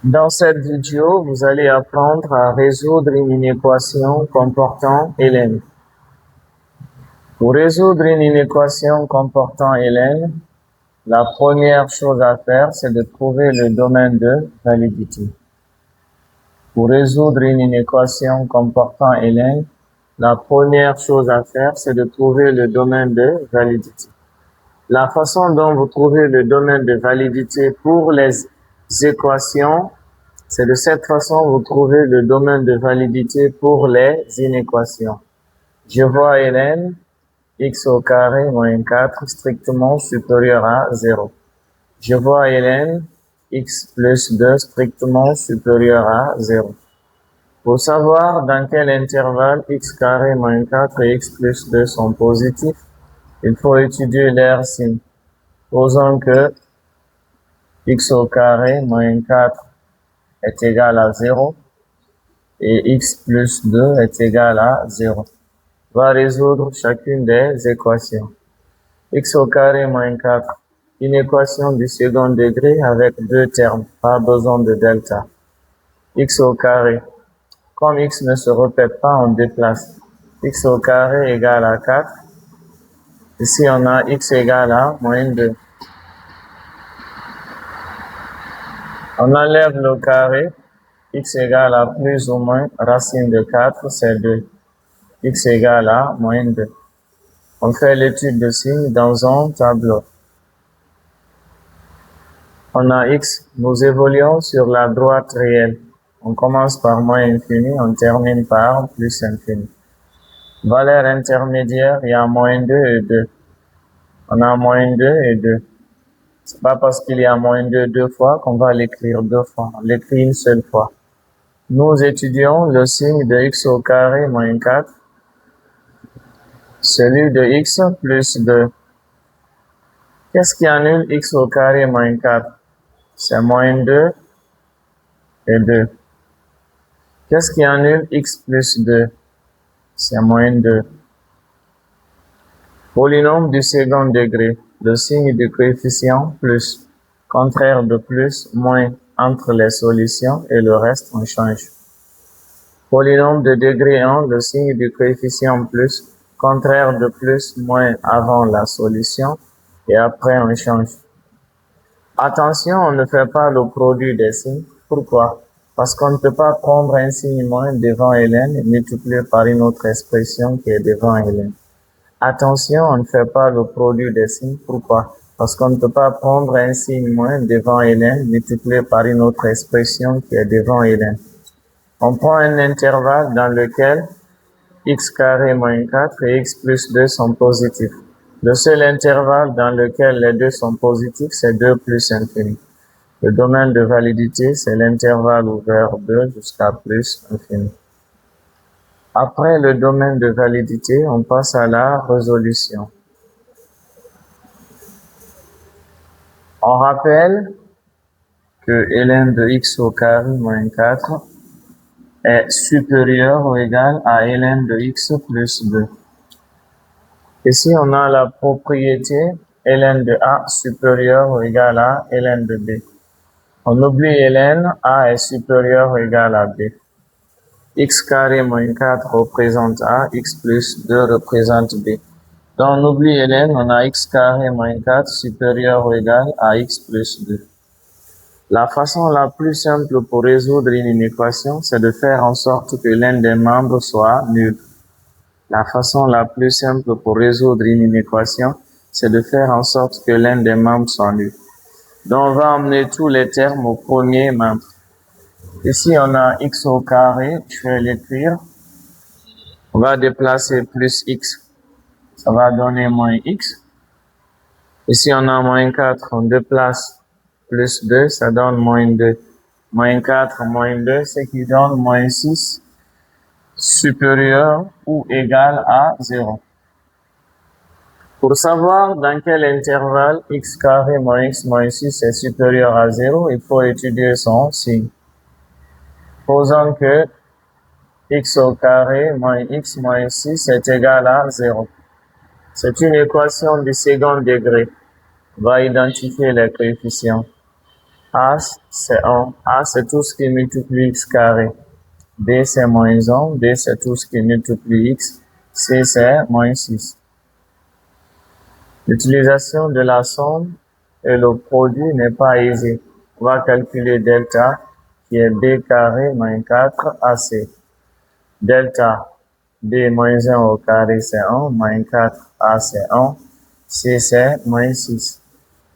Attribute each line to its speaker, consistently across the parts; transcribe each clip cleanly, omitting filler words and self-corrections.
Speaker 1: Dans cette vidéo, vous allez apprendre à résoudre une équation comportant ln. Pour résoudre une équation comportant ln, la première chose à faire, c'est de trouver le domaine de validité. Pour résoudre une équation comportant ln, la première chose à faire, c'est de trouver le domaine de validité. La façon dont vous trouvez le domaine de validité pour les équations, c'est de cette façon que vous trouvez le domaine de validité pour les inéquations. Je vois ln, x au carré moins 4 strictement supérieur à 0. Je vois ln, x plus 2 strictement supérieur à 0. Pour savoir dans quel intervalle x carré moins 4 et x plus 2 sont positifs, il faut étudier leur signe. Posons que x au carré moins 4 est égal à 0 et x plus 2 est égal à 0. On va résoudre chacune des équations. X au carré moins 4, une équation du second degré avec deux termes, pas besoin de delta. X au carré, comme x ne se répète pas, on déplace. X au carré égale à 4. Ici, on a x égale à moins 2. On enlève le carré. X égale à plus ou moins racine de 4, c'est 2. X égale à moins 2. On fait l'étude de signes dans un tableau. On a x, nous évoluons sur la droite réelle. On commence par moins infini, on termine par plus infini. Valeur intermédiaire, il y a moins 2 et 2. On a moins 2 et 2. C'est pas parce qu'il y a moins 2 deux fois qu'on va l'écrire deux fois. On l'écrit une seule fois. Nous étudions le signe de x au carré moins 4, celui de x plus 2. Qu'est-ce qui annule x au carré moins 4? C'est moins 2 et 2. Qu'est-ce qui annule x plus 2? C'est moins 2. Polynôme du second degré. Le signe du coefficient plus. Contraire de plus, moins entre les solutions et le reste, on change. Polynôme de degré 1, le signe du coefficient plus. Contraire de plus, moins avant la solution et après, on change. Attention, on ne fait pas le produit des signes. Pourquoi? Parce qu'on ne peut pas prendre un signe moins devant ln et multiplier par une autre expression qui est devant ln. Attention, on ne fait pas le produit des signes. Pourquoi? Parce qu'on ne peut pas prendre un signe moins devant ln multiplié par une autre expression qui est devant ln. On prend un intervalle dans lequel x carré moins 4 et x plus 2 sont positifs. Le seul intervalle dans lequel les deux sont positifs, c'est 2 plus infini. Le domaine de validité, c'est l'intervalle ouvert 2 jusqu'à plus infini. Après le domaine de validité, on passe à la résolution. On rappelle que ln de x au carré moins 4 est supérieur ou égal à ln de x plus 2. Ici, on a la propriété ln de a supérieur ou égal à ln de b. On oublie ln, a est supérieur ou égal à b. X carré moins 4 représente a, x plus 2 représente b. Donc, on oublie ln, on a x carré moins 4 supérieur ou égal à x plus 2. La façon la plus simple pour résoudre une équation, c'est de faire en sorte que l'un des membres soit nul. La façon la plus simple pour résoudre une équation, c'est de faire en sorte que l'un des membres soit nul. Donc, on va emmener tous les termes au premier membre. Ici, on a x au carré, je vais l'écrire. On va déplacer plus x, ça va donner moins x. Ici, on a moins 4, on déplace plus 2, ça donne moins 2. Moins 4, moins 2, ce qui donne moins 6, supérieur ou égal à 0. Pour savoir dans quel intervalle x carré moins x moins 6 est supérieur à 0, il faut étudier son signe. Posons que x au carré moins x moins 6 est égal à 0. C'est une équation du second degré. On va identifier les coefficients. A, c'est 1. A, c'est tout ce qui multiplie x carré. B, c'est moins 1. B, c'est tout ce qui multiplie x. C, c'est moins 6. L'utilisation de la somme et le produit n'est pas aisée. On va calculer delta, qui est b carré moins 4 AC. Delta, b moins 1 au carré, c'est 1, moins 4a, c'est 1. C, c'est moins 6.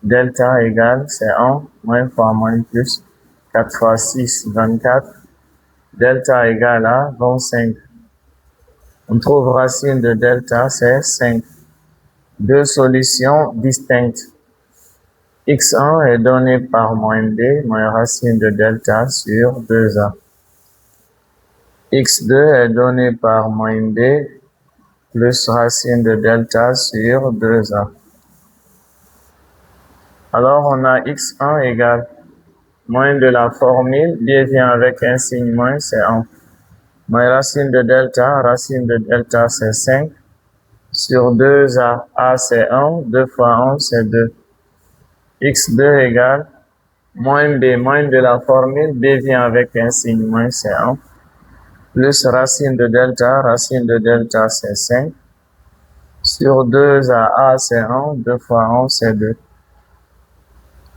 Speaker 1: Delta égale, c'est 1, moins fois moins plus, 4 fois 6, 24. Delta égale à 25. On trouve racine de delta, c'est 5. Deux solutions distinctes. x1 est donné par moins b, moins racine de delta sur 2a. x2 est donné par moins b, plus racine de delta sur 2a. Alors, on a x1 égale moins de la formule, b vient avec un signe moins, c'est 1. Moins racine de delta c'est 5. Sur 2a, a c'est 1, 2 fois 1 c'est 2. x2 égale moins b, moins de la formule, b vient avec un signe moins, c'est 1. Plus racine de delta c'est 5. Sur 2a, a c'est 1, 2 fois 1 c'est 2.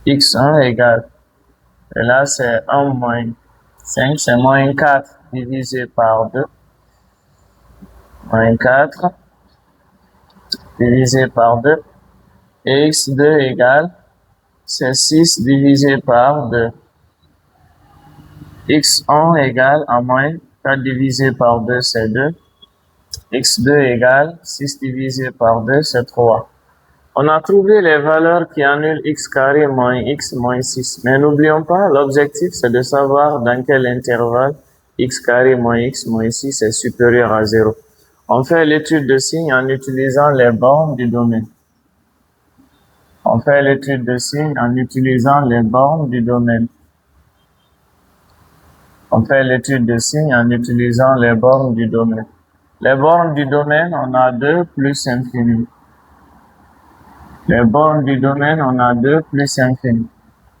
Speaker 1: x1 égale, et là c'est 1 moins 5, c'est moins 4 divisé par 2. Moins 4 divisé par 2. Et x2 égale, c'est 6 divisé par 2. x1 égale à moins 4 divisé par 2, c'est 2. x2 égale 6 divisé par 2, c'est 3. On a trouvé les valeurs qui annulent x carré moins x moins 6. Mais n'oublions pas, l'objectif c'est de savoir dans quel intervalle x carré moins x moins 6 est supérieur à 0. On fait l'étude de signe en utilisant les bornes du domaine. On fait l'étude de signe en utilisant les bornes du domaine. On fait l'étude de signe en utilisant les bornes du domaine. Les bornes du domaine, on a 2 plus infini. Les bornes du domaine, on a 2 plus infini.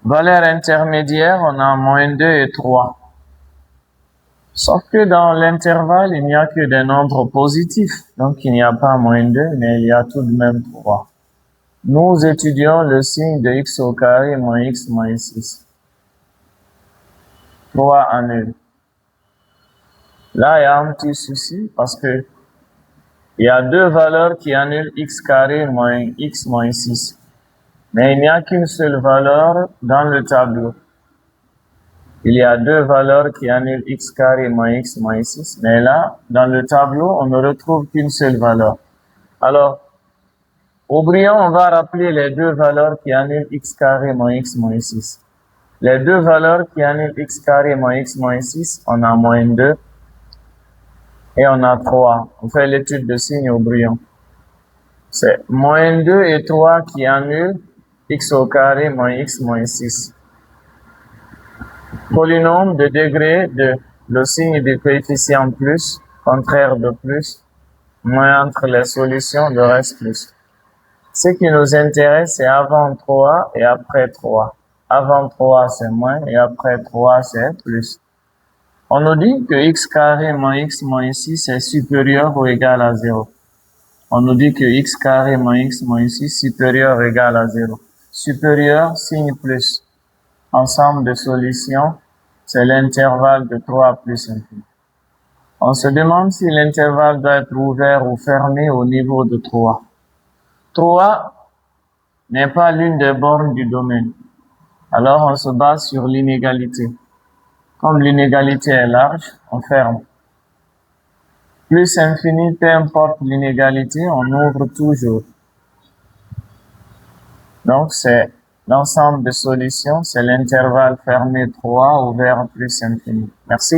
Speaker 1: Valeur intermédiaire, on a moins 2 et 3. Sauf que dans l'intervalle, il n'y a que des nombres positifs. Donc, il n'y a pas moins 2, mais il y a tout de même 3. Nous étudions le signe de x au carré moins x moins 6. 3 annule. Là, il y a un petit souci parce que il y a deux valeurs qui annulent x carré moins x moins 6. Mais il n'y a qu'une seule valeur dans le tableau. Il y a deux valeurs qui annulent x carré moins x moins 6. Mais là, dans le tableau, on ne retrouve qu'une seule valeur. Alors, au brillant, on va rappeler les deux valeurs qui annulent x carré moins x moins 6. Les deux valeurs qui annulent x carré moins x moins 6, on a moins 2 et on a 3. On fait l'étude de signe au brillant. C'est moins 2 et 3 qui annulent x au carré moins x moins 6. Polynôme de degré 2. Le signe du coefficient plus, contraire de plus, moins entre les solutions, le reste plus. Ce qui nous intéresse, c'est avant 3 et après 3. Avant 3, c'est moins, et après 3, c'est plus. On nous dit que x carré moins x moins 6 est supérieur ou égal à 0. On nous dit que x carré moins x moins 6 supérieur ou égal à 0. Supérieur, signe plus. Ensemble de solutions, c'est l'intervalle de 3 plus infini. On se demande si l'intervalle doit être ouvert ou fermé au niveau de 3. 3 n'est pas l'une des bornes du domaine. Alors, on se base sur l'inégalité. Comme l'inégalité est large, on ferme. Plus infini, peu importe l'inégalité, on ouvre toujours. Donc, c'est l'ensemble de solutions, c'est l'intervalle fermé 3 ouvert plus infini. Merci.